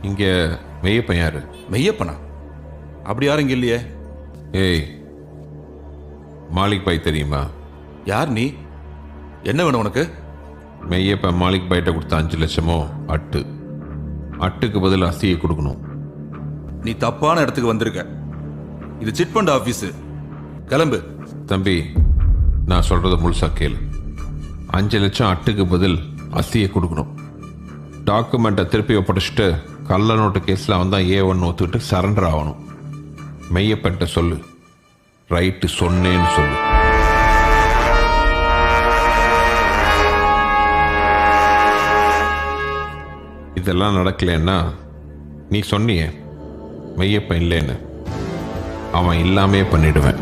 இங்கே மெய்யப்பன் யாரு? மெய்யப்பனா? அப்படி யாரும் இங்க இல்லையே. ஏய், மாலிக் பாய் தெரியுமா? யார் நீ? என்ன வேணும் உனக்கு? மெய்யப்பன் மாலிக் பாய்கிட்ட கொடுத்த 5 லட்சமோ அட்டுக்கு பதில் அஸ்தியை கொடுக்கணும். நீ தப்பான இடத்துக்கு வந்திருக்க. இது சிட் ஃபண்ட் ஆபீஸ். கிளம்பு. தம்பி, நான் சொல்றத முழுசா கேளு. 5 லட்சம் அட்டுக்கு பதில் அஸ்தியை கொடுக்கணும். டாக்குமெண்ட்டை திருப்பி ஒப்படைச்சிட்டு கள்ள நோட்டு கேஸில் அவன் தான் A1 ஒத்துக்கிட்டு சரண்டர் ஆகணும். மெய்யப்பன்ட்ட சொல்லு, ரைட்டு சொன்னேன்னு சொல்லு. இதெல்லாம் நடக்கலைன்னா நீ சொன்னியே மெய்யப்பன் இல்லைன்னு, அவன் இல்லாமே பண்ணிடுவேன்.